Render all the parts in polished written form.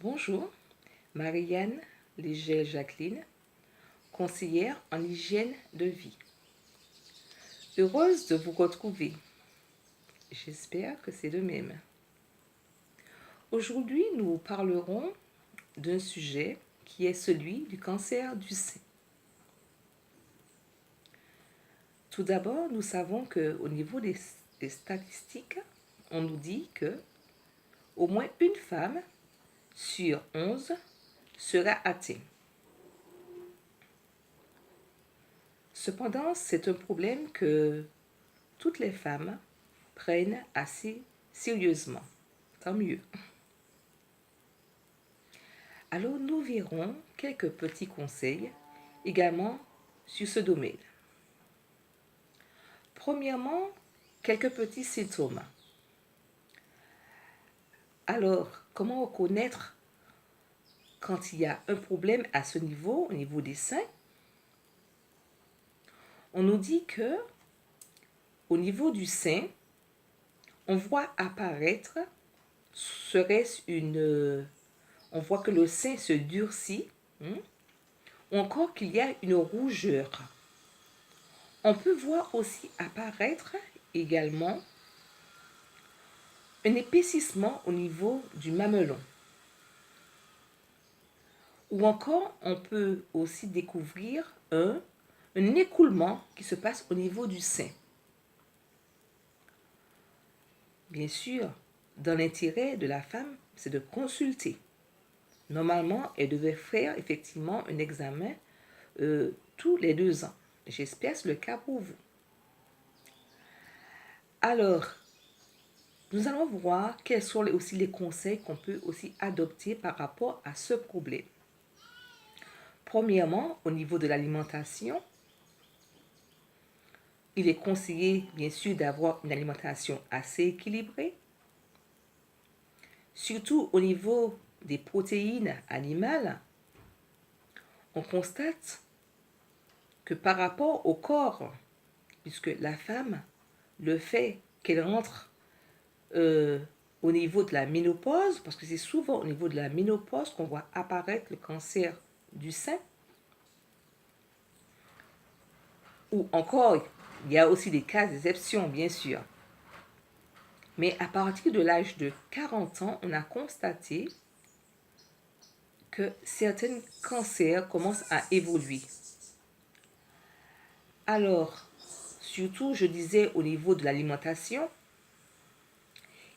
Bonjour, Marianne Légel-Jacqueline, conseillère en hygiène de vie. Heureuse de vous retrouver. J'espère que c'est de même. Aujourd'hui, nous parlerons d'un sujet qui est celui du cancer du sein. Tout d'abord, nous savons qu'au niveau des statistiques, on nous dit que au moins une femme sur 11 sera atteinte. Cependant, c'est un problème que toutes les femmes prennent assez sérieusement. Tant mieux. Alors, nous verrons quelques petits conseils également sur ce domaine. Premièrement, quelques petits symptômes. Alors, comment reconnaître quand il y a un problème à ce niveau, au niveau des seins? On nous dit que au niveau du sein, on voit apparaître, on voit que le sein se durcit, ou encore qu'il y a une rougeur. On peut voir aussi apparaître également un épaississement au niveau du mamelon. Ou encore, on peut aussi découvrir un écoulement qui se passe au niveau du sein. Bien sûr, dans l'intérêt de la femme, c'est de consulter. Normalement, elle devait faire effectivement un examen tous les 2 ans. J'espère que c'est le cas pour vous. Alors, nous allons voir quels sont aussi les conseils qu'on peut aussi adopter par rapport à ce problème. Premièrement, au niveau de l'alimentation, il est conseillé bien sûr d'avoir une alimentation assez équilibrée, surtout au niveau des protéines animales. On constate que par rapport au corps, puisque la femme, le fait qu'elle rentre au niveau de la ménopause, parce que c'est souvent au niveau de la ménopause qu'on voit apparaître le cancer du sein, ou encore, il y a aussi des cas d'exception, bien sûr. Mais à partir de l'âge de 40 ans, on a constaté que certains cancers commencent à évoluer. Alors, surtout, je disais au niveau de l'alimentation,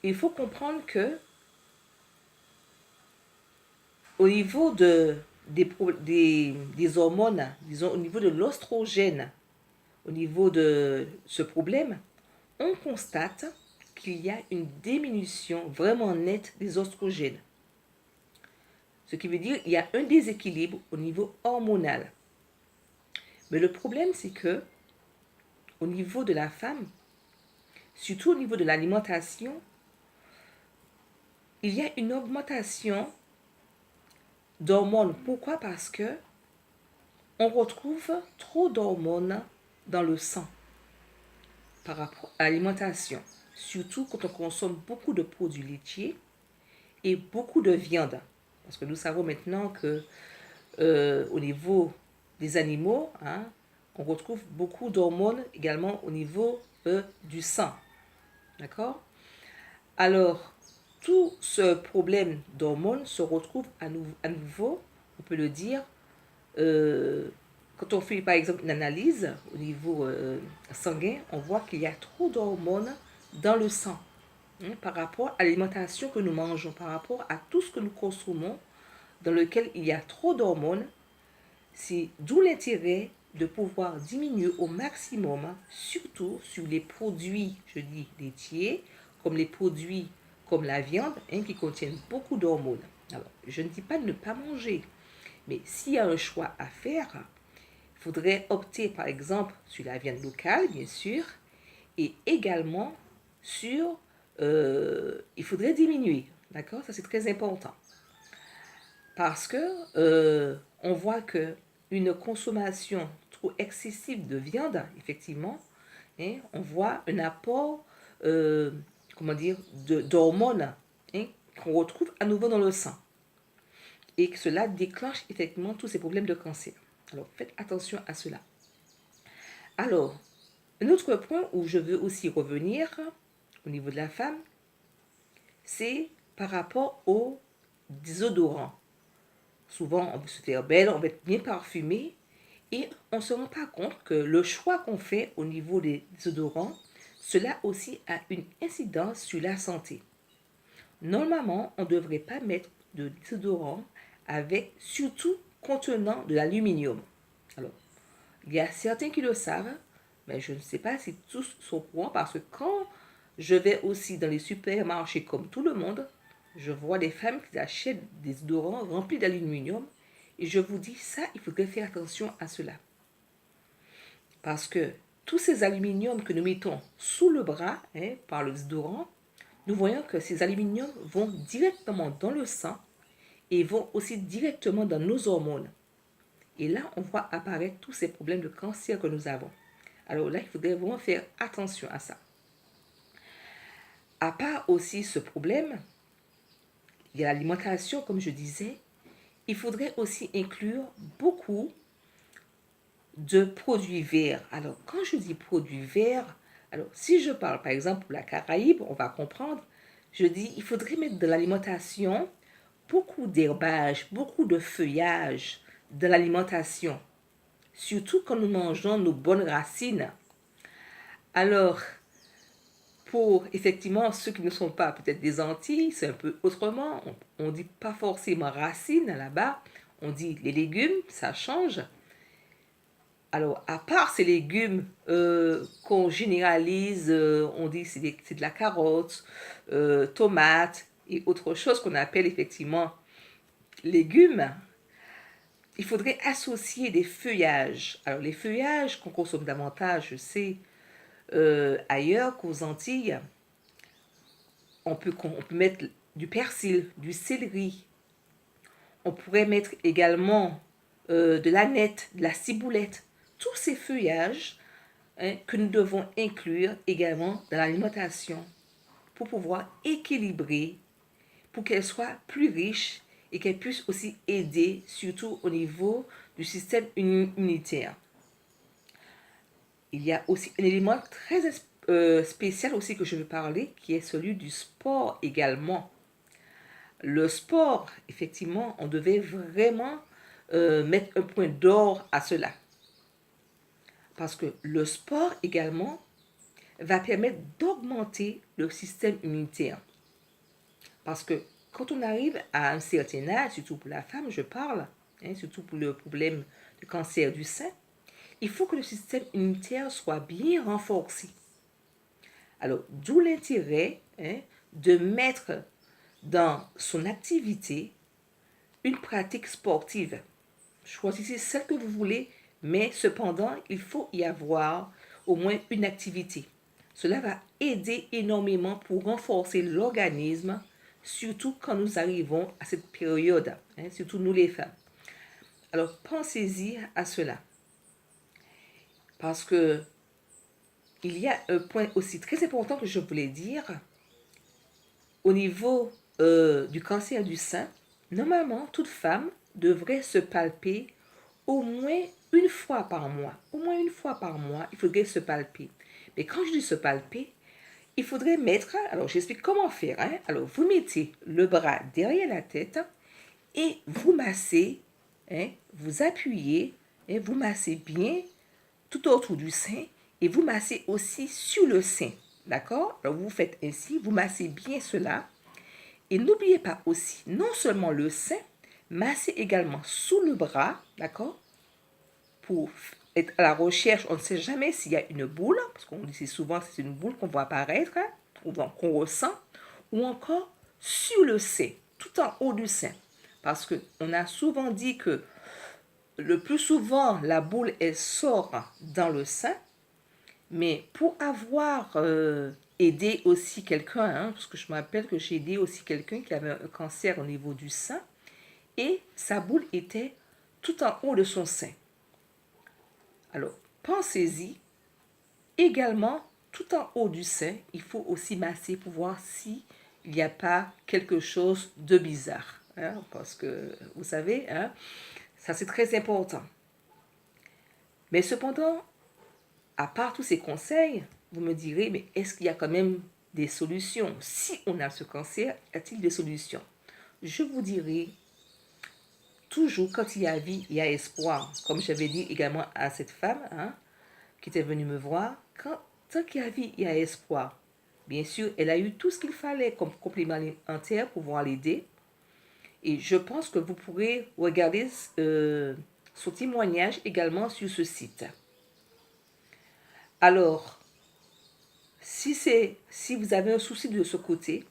il faut comprendre que au niveau des hormones, disons au niveau de l'oestrogène, au niveau de ce problème, on constate qu'il y a une diminution vraiment nette des oestrogènes. Ce qui veut dire qu'il y a un déséquilibre au niveau hormonal. Mais le problème, c'est que au niveau de la femme, surtout au niveau de l'alimentation, il y a une augmentation d'hormones. Pourquoi? Parce que on retrouve trop d'hormones dans le sang par rapport à l'alimentation, surtout quand on consomme beaucoup de produits laitiers et beaucoup de viande. Parce que nous savons maintenant que au niveau des animaux, on retrouve beaucoup d'hormones également au niveau du sang. D'accord? Alors, tout ce problème d'hormones se retrouve à nouveau, on peut le dire, quand on fait par exemple une analyse au niveau sanguin, on voit qu'il y a trop d'hormones dans le sang par rapport à l'alimentation que nous mangeons, par rapport à tout ce que nous consommons, dans lequel il y a trop d'hormones. C'est d'où l'intérêt de pouvoir diminuer au maximum, surtout sur les produits, je dis laitiers, comme les produits comme la viande, qui contiennent beaucoup d'hormones. Alors, je ne dis pas de ne pas manger, mais s'il y a un choix à faire, il faudrait opter par exemple sur la viande locale, bien sûr, et également sur, il faudrait diminuer, d'accord? Ça c'est très important. Parce que on voit que une consommation trop excessive de viande, effectivement, on voit un apport, d'hormones qu'on retrouve à nouveau dans le sang. et que cela déclenche effectivement tous ces problèmes de cancer. Alors, faites attention à cela. Alors, un autre point où je veux aussi revenir au niveau de la femme, c'est par rapport au déodorant. Souvent, on veut se faire belle, on veut être bien parfumé et on ne se rend pas compte que le choix qu'on fait au niveau des déodorants, cela aussi a une incidence sur la santé. Normalement, on ne devrait pas mettre de déodorant avec, surtout contenant de l'aluminium. Alors, il y a certains qui le savent, mais je ne sais pas si tous sont au courant parce que quand je vais aussi dans les supermarchés comme tout le monde, je vois des femmes qui achètent des déodorants remplis d'aluminium et je vous dis ça, il faudrait faire attention à cela. Parce que tous ces aluminiums que nous mettons sous le bras par le déodorant, nous voyons que ces aluminiums vont directement dans le sang et vont aussi directement dans nos hormones. Et là, on voit apparaître tous ces problèmes de cancer que nous avons. Alors là, il faudrait vraiment faire attention à ça. À part aussi ce problème, il y a l'alimentation, comme je disais. Il faudrait aussi inclure beaucoup de produits verts. Alors, quand je dis produits verts, alors si je parle par exemple pour la Caraïbe, on va comprendre, je dis il faudrait mettre dans l'alimentation beaucoup d'herbage, beaucoup de feuillage dans l'alimentation, surtout quand nous mangeons nos bonnes racines. Alors, pour effectivement ceux qui ne sont pas peut-être des Antilles, c'est un peu autrement. On ne dit pas forcément racines là-bas, on dit les légumes, ça change. Alors, à part ces légumes qu'on généralise, on dit c'est de la carotte, tomate et autre chose qu'on appelle effectivement légumes, il faudrait associer des feuillages. Alors, les feuillages qu'on consomme davantage, je sais, ailleurs qu'aux Antilles, on peut mettre du persil, du céleri. On pourrait mettre également de l'aneth, de la ciboulette. Tous ces feuillages que nous devons inclure également dans l'alimentation pour pouvoir équilibrer, pour qu'elle soit plus riche et qu'elle puisse aussi aider, surtout au niveau du système immunitaire. Il y a aussi un élément très spécial aussi que je veux parler, qui est celui du sport également. Le sport, effectivement, on devait vraiment mettre un point d'or à cela. Parce que le sport également va permettre d'augmenter le système immunitaire. Parce que quand on arrive à un certain âge, surtout pour la femme, je parle, surtout pour le problème du cancer du sein, il faut que le système immunitaire soit bien renforcé. Alors, d'où l'intérêt de mettre dans son activité une pratique sportive. Choisissez celle que vous voulez, mais cependant, il faut y avoir au moins une activité. Cela va aider énormément pour renforcer l'organisme, surtout quand nous arrivons à cette période, surtout nous les femmes. Alors, pensez-y à cela. Parce que il y a un point aussi très important que je voulais dire. Au niveau du cancer du sein, normalement, toute femme devrait se palper au moins une fois par mois. Au moins une fois par mois, il faudrait se palper. Mais quand je dis se palper, il faudrait mettre, alors j'explique comment faire. Alors, vous mettez le bras derrière la tête et vous massez, vous appuyez, vous massez bien tout autour du sein et vous massez aussi sur le sein. D'accord? Alors, vous faites ainsi, vous massez bien cela. Et n'oubliez pas aussi, non seulement le sein, massez également sous le bras, d'accord? Pour être à la recherche, on ne sait jamais s'il y a une boule, parce qu'on dit souvent que c'est une boule qu'on voit apparaître, ou qu'on ressent, ou encore sur le sein, tout en haut du sein. Parce qu'on a souvent dit que le plus souvent, la boule, elle sort dans le sein, mais pour avoir aidé aussi quelqu'un, parce que je me rappelle que j'ai aidé aussi quelqu'un qui avait un cancer au niveau du sein, et sa boule était tout en haut de son sein. Alors, pensez-y. Également, tout en haut du sein, il faut aussi masser pour voir s'il n'y a pas quelque chose de bizarre. hein, parce que, vous savez, hein, ça c'est très important. Mais cependant, à part tous ces conseils, vous me direz, mais est-ce qu'il y a quand même des solutions? Si on a ce cancer, y a-t-il des solutions? Je vous dirai, toujours quand il y a vie, il y a espoir. Comme j'avais dit également à cette femme, hein, qui était venue me voir, tant qu'il y a vie, il y a espoir. Bien sûr, elle a eu tout ce qu'il fallait comme complément alimentaire pour pouvoir l'aider. Et je pense que vous pourrez regarder son témoignage également sur ce site. Alors, si vous avez un souci de ce côté,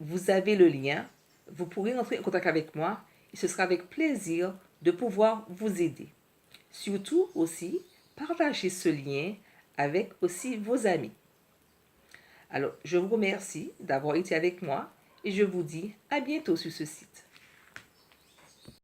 vous avez le lien, vous pourrez entrer en contact avec moi et ce sera avec plaisir de pouvoir vous aider. Surtout aussi, partagez ce lien avec aussi vos amis. Alors, je vous remercie d'avoir été avec moi et je vous dis à bientôt sur ce site.